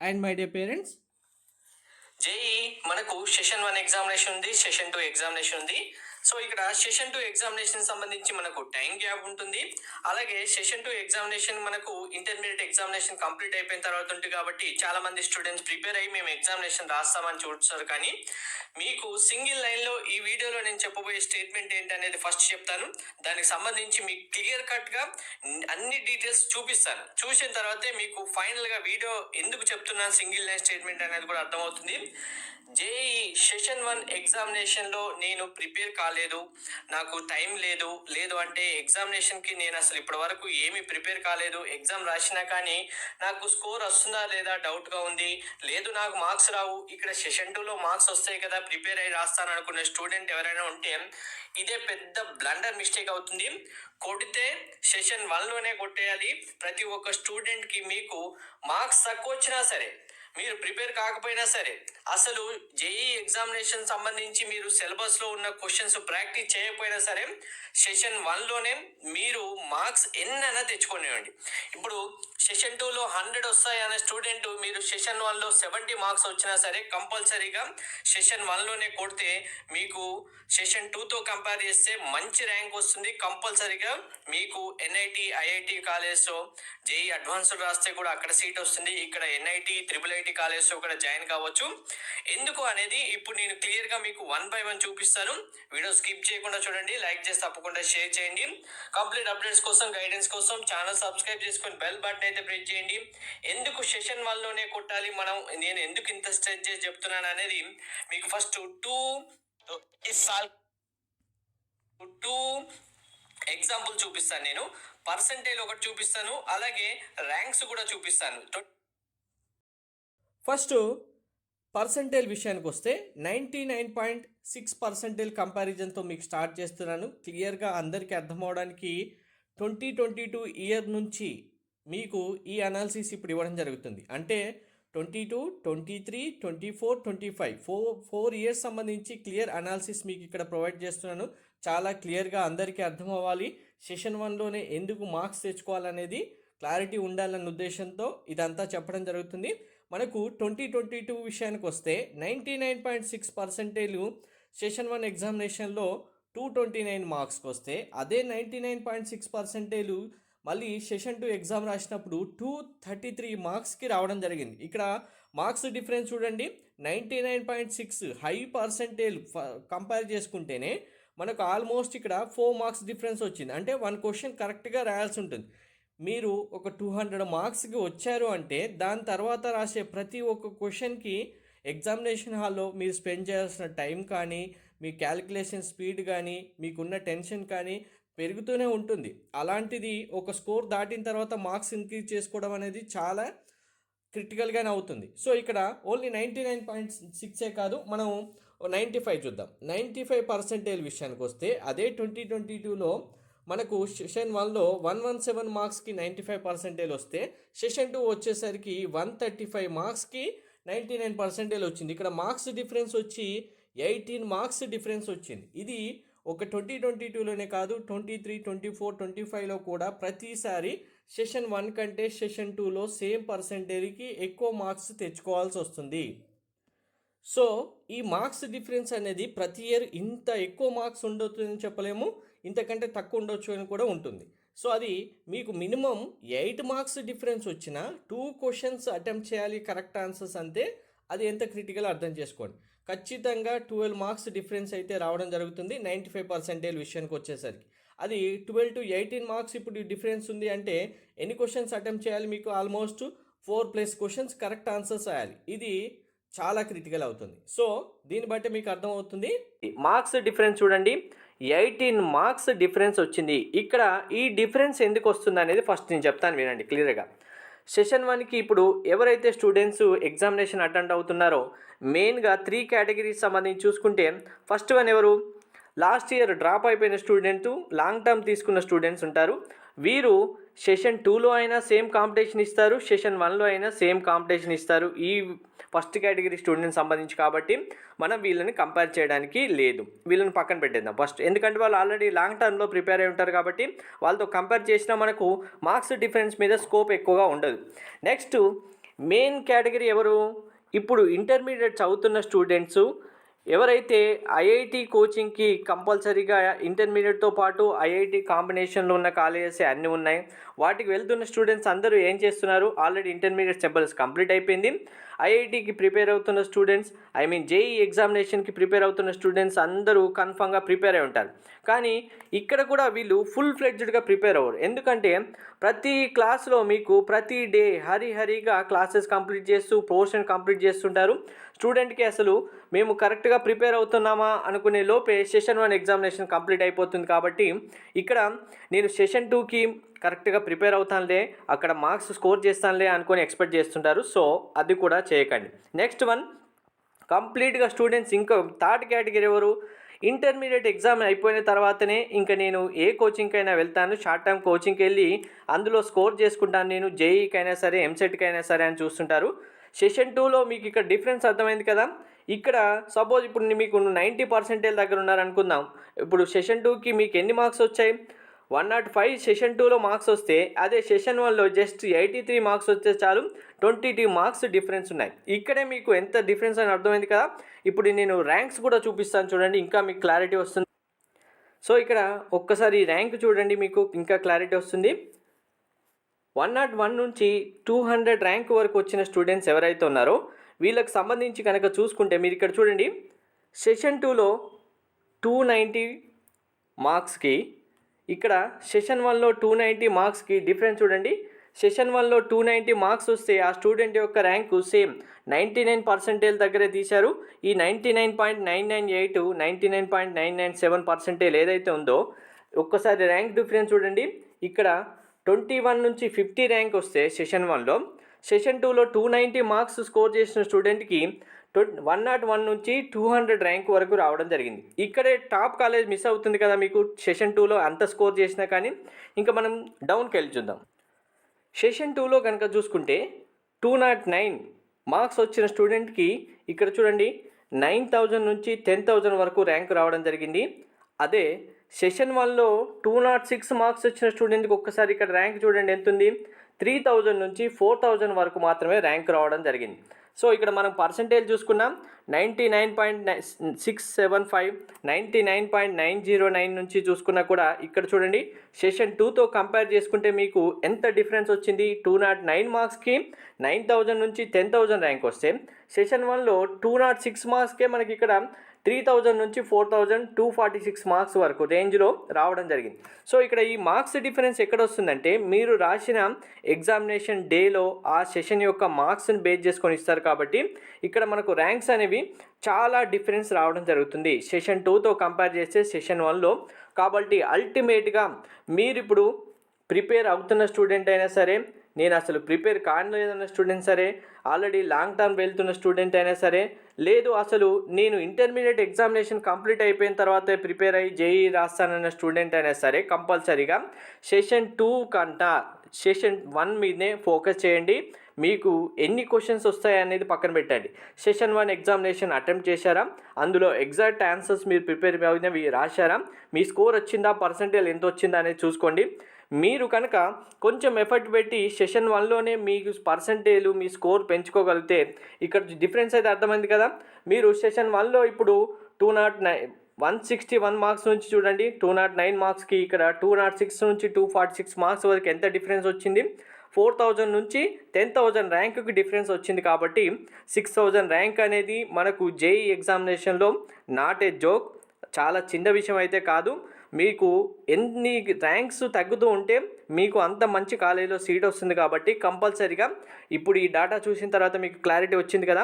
and my dear parents. JEE మనకు session 1 examination ఉంది, session 2 examination ఉంది. సో ఇక్కడ సెషన్ 2 ఎగ్జామినేషన్ సంబంధించి మనకు టైం గ్యాప్ ఉంటుంది. అలాగే సెషన్ 2 ఎగ్జామినేషన్ మనకు ఇంటర్మీడియట్ ఎగ్జామినేషన్ కంప్లీట్ అయిపోయిన తర్వాత ఉంటుంది. కాబట్టి చాలా మంది స్టూడెంట్స్ ప్రిపేర్ అయ్యి మేము ఎగ్జామినేషన్ రాస్తామని చూస్తారు. కానీ మీకు సింగిల్ లైన్లో ఈ వీడియోలో నేను చెప్పబోయే స్టేట్మెంట్ ఏంటి అనేది ఫస్ట్ చెప్తాను. దానికి సంబంధించి మీకు క్లియర్ కట్గా అన్ని డీటెయిల్స్ చూపిస్తాను. చూసిన తర్వాతే మీకు ఫైనల్గా వీడియో ఎందుకు చెప్తున్నాను సింగిల్ లైన్ స్టేట్మెంట్ అనేది కూడా అర్థమవుతుంది. జేఈ సెషన్ 1 ఎగ్జామినేషన్లో నేను ప్రిపేర్ కాలేదు, నాకు టైం లేదు అంటే ఎగ్జామినేషన్కి నేను అసలు ఇప్పటి వరకు ఏమీ ప్రిపేర్ కాలేదు, ఎగ్జామ్ రాసినా కానీ నాకు స్కోర్ వస్తుందా లేదా డౌట్గా ఉంది, లేదు నాకు మార్క్స్ రావు, ఇక్కడ సెషన్ 2లో మార్క్స్ వస్తాయి కదా ప్రిపేర్ అయ్యి రాస్తాను అనుకున్న స్టూడెంట్ ఎవరైనా ఉంటే ఇదే పెద్ద బ్లండర్ మిస్టేక్ అవుతుంది. కొడితే సెషన్ 1లోనే కొట్టేయాలి. ప్రతి ఒక్క స్టూడెంట్కి మీకు మార్క్స్ తక్కువ వచ్చినా సరే, మీరు ప్రిపేర్ కాకపోయినా సరే, అసలు జేఈ ఎగ్జామినేషన్ సంబంధించి మీరు సిలబస్లో ఉన్న క్వశ్చన్స్ ప్రాక్టీస్ చేయకపోయినా సరే సెషన్ 1లోనే మీరు మార్క్స్ ఎన్నైనా తెచ్చుకునేవండి. ఇప్పుడు సెషన్ 2లో 100 వస్తాయి అనే స్టూడెంట్ మీరు సెషన్ 1లో 70 మార్క్స్ వచ్చినా సరే కంపల్సరీగా సెషన్ 1లోనే కొడితే మీకు సెషన్ 2తో కంపేర్ చేస్తే మంచి ర్యాంక్ వస్తుంది. కంపల్సరీగా మీకు ఎన్ఐటి ఐఐటి కాలేజ్లో జేఈ అడ్వాన్స్డ్ రాస్తే కూడా అక్కడ సీట్ వస్తుంది. ఇక్కడ ఎన్ఐటి IIIT కాలేజ్లో కూడా జాయిన్ కావచ్చు. ఎందుకు అనేది ఇప్పుడు నేను క్లియర్గా మీకు 1 by 1 చూపిస్తాను. వీడియో స్కిప్ చేయకుండా చూడండి, లైక్ చేసి తప్పకుండా షేర్ చేయండి. కంప్లీట్ అప్డేట్స్ కోసం, గైడెన్స్ కోసం ఛానల్ సబ్స్క్రైబ్ చేసుకొని బెల్ బటన్ అయితే ప్రెస్ చేయండి. ఎందుకు సెషన్ 1లోనే కొట్టాలి నేను ఎందుకు ఇంత స్ట్రెచ్ చేసి చెప్తున్నాను అనేది మీకు ఫస్ట్ టూ ఎగ్జాంపుల్ చూపిస్తాను. నేను పర్సంటేజ్ ఒకటి చూపిస్తాను, అలాగే ర్యాంక్స్ కూడా చూపిస్తాను. ఫస్ట్ పర్సంటేజ్ విషయానికి వస్తే 99.6% కంపారిజన్తో మీకు స్టార్ట్ చేస్తున్నాను. క్లియర్గా అందరికీ అర్థమవడానికి 2022 ఇయర్ నుంచి మీకు ఈ అనాలిసిస్ ఇప్పుడు ఇవ్వడం జరుగుతుంది. అంటే 22, 23, 24, 25 ఫోర్ ఇయర్స్ సంబంధించి క్లియర్ అనాలిసిస్ మీకు ఇక్కడ ప్రొవైడ్ చేస్తున్నాను. చాలా క్లియర్గా అందరికీ అర్థం అవ్వాలి. సెషన్ 1లోనే ఎందుకు మార్క్స్ తెచ్చుకోవాలనేది క్లారిటీ ఉండాలన్న ఉద్దేశంతో ఇదంతా చెప్పడం జరుగుతుంది. మనకు 2022 విషయానికి వస్తే 99.6% సెషన్ 1 ఎగ్జామినేషన్లో 229 మార్క్స్కి వస్తే, అదే 99.6% మళ్ళీ సెషన్ 2 ఎగ్జామ్ రాసినప్పుడు 233 మార్క్స్కి రావడం జరిగింది. ఇక్కడ మార్క్స్ డిఫరెన్స్ చూడండి, 99.6 హై పర్సంటేజ్ కంపేర్ చేసుకుంటేనే మనకు ఆల్మోస్ట్ ఇక్కడ 4 మార్క్స్ డిఫరెన్స్ వచ్చింది. అంటే 1 క్వశ్చన్ కరెక్ట్గా రాయాల్సి ఉంటుంది. మీరు ఒక 200 మార్క్స్కి వచ్చారు అంటే దాని తర్వాత రాసే ప్రతి ఒక్క క్వశ్చన్కి ఎగ్జామినేషన్ హాల్లో మీరు స్పెండ్ చేయాల్సిన టైం కానీ, మీ క్యాలిక్యులేషన్ స్పీడ్ కానీ, మీకున్న టెన్షన్ కానీ పెరుగుతూనే ఉంటుంది. అలాంటిది ఒక స్కోర్ దాటిన తర్వాత మార్క్స్ ఇంక్రీజ్ చేసుకోవడం అనేది చాలా క్రిటికల్గానే అవుతుంది. సో ఇక్కడ ఓన్లీ 99.6 కాదు, మనం 95 చూద్దాం. 95% విషయానికి వస్తే అదే 2022లో మనకు సెషన్ 1లో 117 మార్క్స్కి 95% వస్తే, సెషన్ 2 వచ్చేసరికి 135 మార్క్స్కి 99% వచ్చింది. ఇక్కడ మార్క్స్ డిఫరెన్స్ వచ్చి 18 మార్క్స్ డిఫరెన్స్ వచ్చింది. ఇది ఒక 2022లోనే కాదు, 23, 24, 25లో కూడా ప్రతిసారి సెషన్ 1 కంటే సెషన్ 2లో సేమ్ పర్సంటేజ్కి ఎక్కువ మార్క్స్ తెచ్చుకోవాల్సి వస్తుంది. సో ఈ మార్క్స్ డిఫరెన్స్ అనేది ప్రతి ఇయర్ ఇంత ఎక్కువ మార్క్స్ ఉండొచ్చని చెప్పలేము, ఇంతకంటే తక్కువ ఉండొచ్చు అని కూడా ఉంటుంది. సో అది మీకు మినిమం 8 మార్క్స్ డిఫరెన్స్ వచ్చినా 2 క్వశ్చన్స్ అటెంప్ట్ చేయాలి కరెక్ట్ ఆన్సర్స్ అంతే. అది ఎంత క్రిటికల్ అర్థం చేసుకోండి. ఖచ్చితంగా 12 మార్క్స్ డిఫరెన్స్ అయితే రావడం జరుగుతుంది 95% విషయానికి వచ్చేసరికి. అది 12 to 18 మార్క్స్ ఇప్పుడు డిఫరెన్స్ ఉంది అంటే ఎన్ని క్వశ్చన్స్ అటెంప్ట్ చేయాలి? మీకు ఆల్మోస్ట్ 4+ క్వశ్చన్స్ కరెక్ట్ ఆన్సర్స్ రాయాలి. ఇది చాలా క్రిటికల్ అవుతుంది. సో దీన్ని బట్టి మీకు అర్థమవుతుంది. మార్క్స్ డిఫరెన్స్ చూడండి, 18 మార్క్స్ డిఫరెన్స్ వచ్చింది. ఇక్కడ ఈ డిఫరెన్స్ ఎందుకు వస్తుంది అనేది ఫస్ట్ నేను చెప్తాను, వినండి క్లియర్గా. సెషన్ 1కి ఇప్పుడు ఎవరైతే స్టూడెంట్స్ ఎగ్జామినేషన్ అటెండ్ అవుతున్నారో మెయిన్గా 3 కేటగిరీస్ సంబంధించి చూసుకుంటే, ఫస్ట్ వన్ ఎవరు? లాస్ట్ ఇయర్ డ్రాప్ అయిపోయిన స్టూడెంట్, లాంగ్ టర్మ్ తీసుకున్న స్టూడెంట్స్ ఉంటారు. వీరు సెషన్ 2లో అయినా సేమ్ కాంపిటీషన్ ఇస్తారు, సెషన్ 1లో అయినా సేమ్ కాంపిటీషన్ ఇస్తారు. ఈ ఫస్ట్ కేటగిరీ స్టూడెంట్స్ సంబంధించి కాబట్టి మనం వీళ్ళని కంపేర్ చేయడానికి లేదు, వీళ్ళని పక్కన పెట్టేద్దాం ఫస్ట్. ఎందుకంటే వాళ్ళు ఆల్రెడీ లాంగ్ టర్మ్లో ప్రిపేర్ అయి ఉంటారు కాబట్టి వాళ్ళతో కంపేర్ చేసినా మనకు మార్క్స్ డిఫరెన్స్ మీద స్కోప్ ఎక్కువగా ఉండదు. నెక్స్ట్ మెయిన్ కేటగిరీ ఎవరు? ఇప్పుడు ఇంటర్మీడియట్ చదువుతున్న స్టూడెంట్స్ ఎవరైతే ఐఐటి కోచింగ్కి కంపల్సరీగా ఇంటర్మీడియట్తో పాటు ఐఐటి కాంబినేషన్లో ఉన్న కాలేజెస్ అన్నీ ఉన్నాయి. వాటికి వెళ్తున్న స్టూడెంట్స్ అందరూ ఏం చేస్తున్నారు? ఆల్రెడీ ఇంటర్మీడియట్ సిలబస్ కంప్లీట్ అయిపోయింది. ఐఐటికి ప్రిపేర్ అవుతున్న స్టూడెంట్స్, జేఈ ఎగ్జామినేషన్కి ప్రిపేర్ అవుతున్న స్టూడెంట్స్ అందరూ కన్ఫామ్గా ప్రిపేర్ అయి ఉంటారు. కానీ ఇక్కడ కూడా వీళ్ళు ఫుల్ ఫ్లెడ్జ్డ్గా ప్రిపేర్ అవ్వరు. ఎందుకంటే ప్రతి క్లాస్లో మీకు ప్రతి డే హరిగా క్లాసెస్ కంప్లీట్ చేస్తూ పోర్షన్ కంప్లీట్ చేస్తుంటారు. స్టూడెంట్కి అసలు మేము కరెక్ట్గా ప్రిపేర్ అవుతున్నామా అనుకునే లోపే సెషన్ 1 ఎగ్జామినేషన్ కంప్లీట్ అయిపోతుంది. కాబట్టి ఇక్కడ నేను సెషన్ 2కి కరెక్ట్గా ప్రిపేర్ అవుతానులే, అక్కడ మార్క్స్ స్కోర్ చేస్తానులే అనుకొని ఎక్స్పెక్ట్ చేస్తుంటారు. సో అది కూడా చేయకండి. నెక్స్ట్ వన్, కంప్లీట్గా స్టూడెంట్స్ ఇంకా థర్డ్ కేటగిరీ ఎవరు? ఇంటర్మీడియట్ ఎగ్జామ్ అయిపోయిన తర్వాతనే ఇంకా నేను ఏ కోచింగ్కి అయినా వెళ్తాను, షార్ట్ టర్మ్ కోచింగ్కి వెళ్ళి అందులో స్కోర్ చేసుకుంటాను, నేను జేఈకైనా సరే ఎంసెట్కి అయినా సరే అని చూస్తుంటారు. సెషన్ 2లో మీకు ఇక్కడ డిఫరెన్స్ అర్థమైంది కదా. ఇక్కడ సపోజ్ ఇప్పుడు మీకు 90% దగ్గర ఉన్నారనుకుందాం. ఇప్పుడు సెషన్ 2కి మీకు ఎన్ని మార్క్స్ వచ్చాయి? 105 సెషన్ 2లో మార్క్స్ వస్తే, అదే సెషన్ 1లో జస్ట్ 83 మార్క్స్ వస్తే చాలు, 22 మార్క్స్ డిఫరెన్స్ ఉన్నాయి. ఇక్కడే మీకు ఎంత డిఫరెన్స్ అని అర్థమైంది కదా. ఇప్పుడు నేను ర్యాంక్స్ కూడా చూపిస్తాను చూడండి, ఇంకా మీకు క్లారిటీ వస్తుంది. సో ఇక్కడ ఒక్కసారి ర్యాంక్ చూడండి, మీకు ఇంకా క్లారిటీ వస్తుంది. 101 నుంచి 200 ర్యాంక్ వరకు వచ్చిన స్టూడెంట్స్ ఎవరైతే ఉన్నారో వీళ్ళకి సంబంధించి కనుక చూసుకుంటే మీరు ఇక్కడ చూడండి, సెషన్ 2లో 290 మార్క్స్కి, ఇక్కడ సెషన్ 1లో 290 మార్క్స్కి డిఫరెన్స్ చూడండి. సెషన్ 1లో 290 మార్క్స్ వస్తే ఆ స్టూడెంట్ యొక్క ర్యాంకు సేమ్ 99% దగ్గరే తీశారు. ఈ 99.998 99.997% ఏదైతే ఉందో ఒక్కసారి ర్యాంక్ డిఫరెన్స్ చూడండి. ఇక్కడ 21 నుంచి 50 ర్యాంక్ వస్తే సెషన్ 1లో, సెషన్ 2లో 290 మార్క్స్ స్కోర్ చేసిన స్టూడెంట్కి 101 నుంచి 200 ర్యాంక్ వరకు రావడం జరిగింది. ఇక్కడే టాప్ కాలేజ్ మిస్ అవుతుంది కదా మీకు. సెషన్ 2లో అంత స్కోర్ చేసినా కానీ ఇంకా మనం డౌన్కి వెళ్ళి చూద్దాం. సెషన్ 2లో కనుక చూసుకుంటే 209 మార్క్స్ వచ్చిన స్టూడెంట్కి ఇక్కడ చూడండి 9000 నుంచి 10,000 వరకు ర్యాంక్ రావడం జరిగింది. అదే సెషన్ 1లో 206 మార్క్స్ వచ్చిన స్టూడెంట్కి ఒక్కసారి ఇక్కడ ర్యాంక్ చూడండి ఎంత ఉంది, 3000 నుంచి 4000 వరకు మాత్రమే ర్యాంక్ రావడం జరిగింది. సో ఇక్కడ మనం పర్సంటేజ్ చూసుకున్నాం, 99.675 99.909 నుంచి చూసుకున్నా కూడా ఇక్కడ చూడండి సెషన్ 2తో కంపేర్ చేసుకుంటే మీకు ఎంత డిఫరెన్స్ వచ్చింది. 209 మార్క్స్కి 9000 నుంచి 10,000 ర్యాంక్ వస్తే, సెషన్ 1లో 206 మార్క్స్కే మనకి ఇక్కడ 3000 నుంచి 4246 మార్క్స్ వరకు రేంజ్లో రావడం జరిగింది. సో ఇక్కడ ఈ మార్క్స్ డిఫరెన్స్ ఎక్కడ వస్తుందంటే మీరు రాసిన ఎగ్జామినేషన్ డేలో ఆ సెషన్ యొక్క మార్క్స్ని బేస్ చేసుకొని ఇస్తారు. కాబట్టి ఇక్కడ మనకు ర్యాంక్స్ అనేవి చాలా డిఫరెన్స్ రావడం జరుగుతుంది సెషన్ 2తో కంపేర్ చేస్తే సెషన్ 1లో. కాబట్టి అల్టిమేట్గా మీరు ఇప్పుడు ప్రిపేర్ అవుతున్న స్టూడెంట్ అయినా సరే, నేను అసలు ప్రిపేర్ కాలేదన్న స్టూడెంట్ సరే, ఆల్రెడీ లాంగ్ టర్మ్ వెళ్తున్న స్టూడెంట్ అయినా సరే, లేదు అసలు నేను ఇంటర్మీడియట్ ఎగ్జామినేషన్ కంప్లీట్ అయిపోయిన తర్వాతే ప్రిపేర్ అయ్యి జేఈ రాస్తానన్న స్టూడెంట్ అయినా సరే, కంపల్సరీగా సెషన్ 2 కంటా సెషన్ 1 మీదనే ఫోకస్ చేయండి. మీకు ఎన్ని క్వశ్చన్స్ వస్తాయి అనేది పక్కన పెట్టండి. సెషన్ 1 ఎగ్జామినేషన్ అటెంప్ట్ చేశారా, అందులో ఎగ్జాక్ట్ ఆన్సర్స్ మీరు ప్రిపేర్ అయినవి రాశారా, మీ స్కోర్ వచ్చిందా, పర్సంటేజ్ ఎంత వచ్చిందా అనేది చూసుకోండి. మీరు కనుక కొంచెం ఎఫర్ట్ పెట్టి సెషన్ 1లోనే మీకు పర్సంటేజ్ మీ స్కోర్ పెంచుకోగలిగితే, ఇక్కడ డిఫరెన్స్ అయితే అర్థమైంది కదా. మీరు సెషన్ 1లో ఇప్పుడు 161 మార్క్స్ నుంచి చూడండి 209 మార్క్స్కి ఇక్కడ 206 నుంచి 246 మార్క్స్ వరకు ఎంత డిఫరెన్స్ వచ్చింది. 4000 నుంచి 10,000 ర్యాంకుకి డిఫరెన్స్ వచ్చింది. కాబట్టి 6000 ర్యాంక్ అనేది మనకు జేఈ ఎగ్జామినేషన్లో నాట్ ఏ జోక్, చాలా చిన్న విషయం అయితే కాదు. మీకు ఎన్ని ర్యాంక్స్ తగ్గుతూ ఉంటే మీకు అంత మంచి కాలేజీలో సీట్ వస్తుంది. కాబట్టి కంపల్సరీగా ఇప్పుడు ఈ డేటా చూసిన తర్వాత మీకు క్లారిటీ వచ్చింది కదా.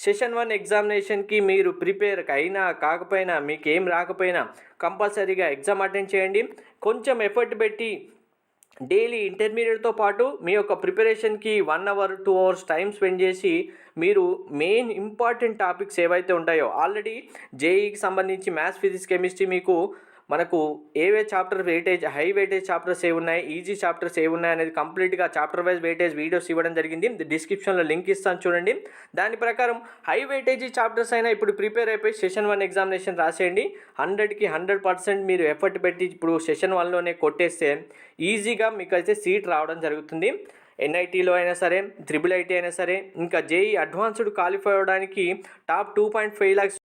సెషన్ 1 ఎగ్జామినేషన్కి మీరు ప్రిపేర్ అయినా కాకపోయినా, మీకు ఏం రాకపోయినా కంపల్సరీగా ఎగ్జామ్ అటెండ్ చేయండి. కొంచెం ఎఫర్ట్ పెట్టి డైలీ ఇంటర్మీడియట్తో పాటు మీ యొక్క ప్రిపరేషన్కి 1 అవర్ 2 అవర్స్ టైం స్పెండ్ చేసి మీరు మెయిన్ ఇంపార్టెంట్ టాపిక్స్ ఏవైతే ఉంటాయో, ఆల్రెడీ జేఈకి సంబంధించి మ్యాథ్స్, ఫిజిక్స్, కెమిస్ట్రీ మీకు మనకు ఏవే chapter weightage, high weightage chapters ఏ ఉన్నాయి, ఈజీ చాప్టర్స్ ఏ ఉన్నాయి అనేది కంప్లీట్గా చాప్టర్ వైజ్ వెయిటేజ్ వీడియోస్ ఇవ్వడం జరిగింది. డిస్క్రిప్షన్లో లింక్ ఇస్తాను చూడండి. దాని ప్రకారం హై వెయిటేజీ చాప్టర్స్ అయినా ఇప్పుడు ప్రిపేర్ అయిపోయి సెషన్ 1 ఎగ్జామినేషన్ రాసేయండి. 100కి 100% మీరు ఎఫర్ట్ పెట్టి ఇప్పుడు సెషన్ 1లోనే కొట్టేస్తే ఈజీగా మీకు అయితే సీట్ రావడం జరుగుతుంది. ఎన్ఐటీలో అయినా సరే, ట్రిపుల్ ఐటీ అయినా సరే, ఇంకా జేఈ అడ్వాన్స్డ్ క్వాలిఫై అవ్వడానికి టాప్ 2.5 lakhs